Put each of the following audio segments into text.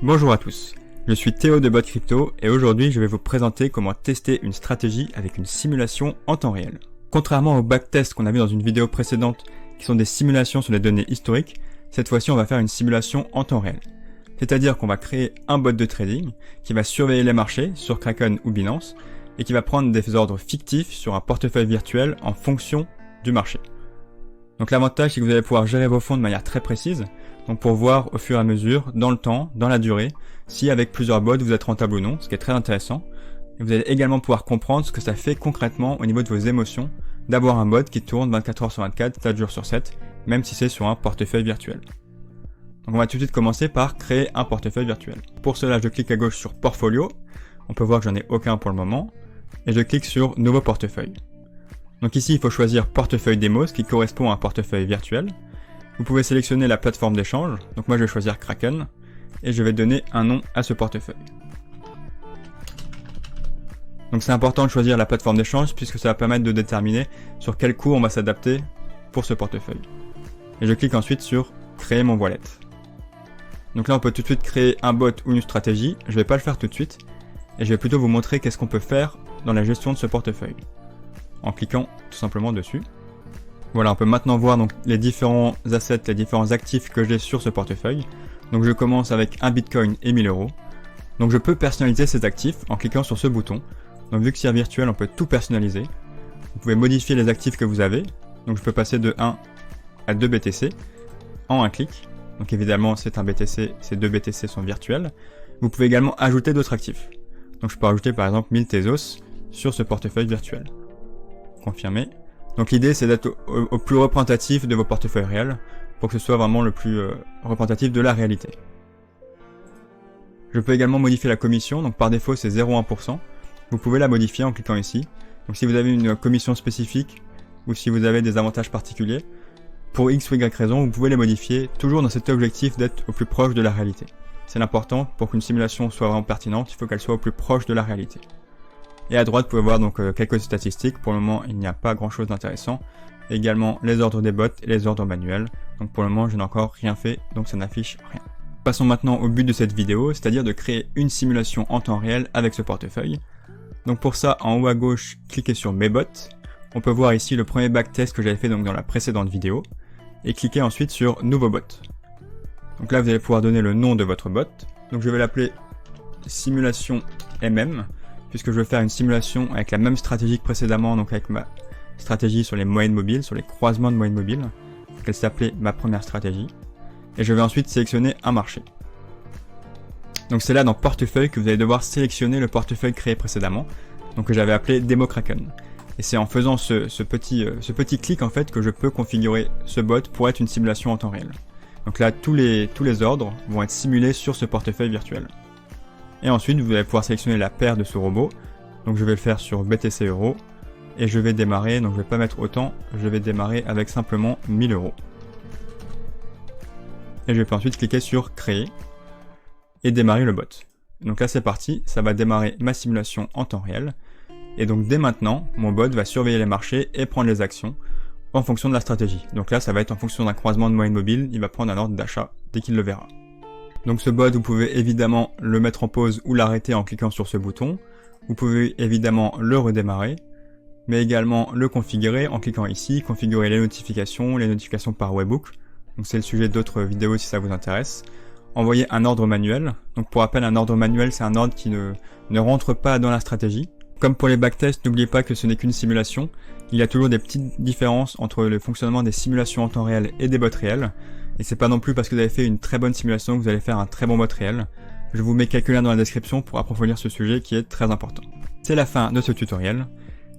Bonjour à tous, je suis Théo de Bot Crypto et aujourd'hui je vais vous présenter comment tester une stratégie avec une simulation en temps réel. Contrairement aux backtests qu'on a vu dans une vidéo précédente qui sont des simulations sur les données historiques, cette fois-ci on va faire une simulation en temps réel. C'est-à-dire qu'on va créer un bot de trading qui va surveiller les marchés sur Kraken ou Binance et qui va prendre des ordres fictifs sur un portefeuille virtuel en fonction du marché. Donc l'avantage c'est que vous allez pouvoir gérer vos fonds de manière très précise, donc pour voir au fur et à mesure, dans le temps, dans la durée, si avec plusieurs bots vous êtes rentable ou non, ce qui est très intéressant. Et vous allez également pouvoir comprendre ce que ça fait concrètement au niveau de vos émotions d'avoir un bot qui tourne 24 heures sur 24, 7 jours sur 7, même si c'est sur un portefeuille virtuel. Donc on va tout de suite commencer par créer un portefeuille virtuel. Pour cela, je clique à gauche sur Portfolio, on peut voir que j'en ai aucun pour le moment, et je clique sur Nouveau portefeuille. Donc ici, il faut choisir Portefeuille Démo, ce qui correspond à un portefeuille virtuel. Vous pouvez sélectionner la plateforme d'échange, donc moi je vais choisir Kraken, et je vais donner un nom à ce portefeuille. Donc c'est important de choisir la plateforme d'échange puisque ça va permettre de déterminer sur quel cours on va s'adapter pour ce portefeuille. Et je clique ensuite sur Créer mon wallet. Donc là on peut tout de suite créer un bot ou une stratégie, je vais pas le faire tout de suite, et je vais plutôt vous montrer qu'est-ce qu'on peut faire dans la gestion de ce portefeuille, en cliquant tout simplement dessus. Voilà, on peut maintenant voir donc les différents assets, les différents actifs que j'ai sur ce portefeuille. Donc je commence avec un Bitcoin et 1000 euros. Donc je peux personnaliser ces actifs en cliquant sur ce bouton. Donc vu que c'est virtuel, on peut tout personnaliser. Vous pouvez modifier les actifs que vous avez. Donc je peux passer de 1 à 2 BTC en un clic. Donc évidemment c'est un BTC, ces 2 BTC sont virtuels. Vous pouvez également ajouter d'autres actifs. Donc je peux ajouter par exemple 1000 Tezos sur ce portefeuille virtuel. Confirmer. Donc l'idée c'est d'être au plus représentatif de vos portefeuilles réels pour que ce soit vraiment le plus représentatif de la réalité. Je peux également modifier la commission, donc par défaut c'est 0,1%. Vous pouvez la modifier en cliquant ici. Donc si vous avez une commission spécifique ou si vous avez des avantages particuliers, pour X ou Y raison, vous pouvez les modifier toujours dans cet objectif d'être au plus proche de la réalité. C'est l'important pour qu'une simulation soit vraiment pertinente, il faut qu'elle soit au plus proche de la réalité. Et à droite, vous pouvez voir donc quelques statistiques. Pour le moment, il n'y a pas grand chose d'intéressant. Également les ordres des bots et les ordres manuels. Donc pour le moment, je n'ai encore rien fait, donc ça n'affiche rien. Passons maintenant au but de cette vidéo, c'est-à-dire de créer une simulation en temps réel avec ce portefeuille. Donc pour ça, en haut à gauche, cliquez sur Mes bots. On peut voir ici le premier backtest que j'avais fait donc dans la précédente vidéo. Et cliquez ensuite sur Nouveau bot. Donc là, vous allez pouvoir donner le nom de votre bot. Donc je vais l'appeler Simulation MM. Puisque je vais faire une simulation avec la même stratégie que précédemment, donc avec ma stratégie sur les moyennes mobiles, sur les croisements de moyennes mobiles. Donc elle s'appelait ma première stratégie. Et je vais ensuite sélectionner un marché. Donc c'est là dans portefeuille que vous allez devoir sélectionner le portefeuille créé précédemment, donc que j'avais appelé Démo Kraken. Et c'est en faisant ce petit clic en fait que je peux configurer ce bot pour être une simulation en temps réel. Donc là tous les ordres vont être simulés sur ce portefeuille virtuel. Et ensuite, vous allez pouvoir sélectionner la paire de ce robot. Donc je vais le faire sur BTC Euro. Et je vais démarrer, donc je vais pas mettre autant, je vais démarrer avec simplement 1000 euros. Et je vais ensuite cliquer sur Créer. Et démarrer le bot. Donc là c'est parti, ça va démarrer ma simulation en temps réel. Et donc dès maintenant, mon bot va surveiller les marchés et prendre les actions en fonction de la stratégie. Donc là ça va être en fonction d'un croisement de moyenne mobile, il va prendre un ordre d'achat dès qu'il le verra. Donc ce bot, vous pouvez évidemment le mettre en pause ou l'arrêter en cliquant sur ce bouton. Vous pouvez évidemment le redémarrer, mais également le configurer en cliquant ici, configurer les notifications par webhook. Donc c'est le sujet d'autres vidéos si ça vous intéresse. Envoyer un ordre manuel. Donc pour rappel, un ordre manuel, c'est un ordre qui ne rentre pas dans la stratégie. Comme pour les backtests, n'oubliez pas que ce n'est qu'une simulation. Il y a toujours des petites différences entre le fonctionnement des simulations en temps réel et des bots réels. Et c'est pas non plus parce que vous avez fait une très bonne simulation que vous allez faire un très bon bot réel. Je vous mets quelques liens dans la description pour approfondir ce sujet qui est très important. C'est la fin de ce tutoriel.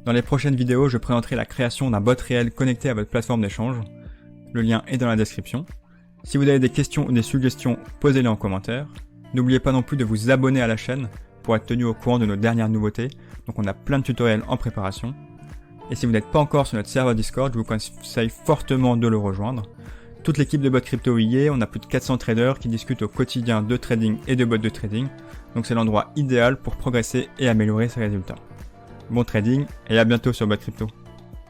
Dans les prochaines vidéos, je présenterai la création d'un bot réel connecté à votre plateforme d'échange. Le lien est dans la description. Si vous avez des questions ou des suggestions, posez-les en commentaire. N'oubliez pas non plus de vous abonner à la chaîne pour être tenu au courant de nos dernières nouveautés. Donc on a plein de tutoriels en préparation. Et si vous n'êtes pas encore sur notre serveur Discord, je vous conseille fortement de le rejoindre. Toute l'équipe de Bot Crypto y est, on a plus de 400 traders qui discutent au quotidien de trading et de bots de trading. Donc c'est l'endroit idéal pour progresser et améliorer ses résultats. Bon trading et à bientôt sur Bot Crypto.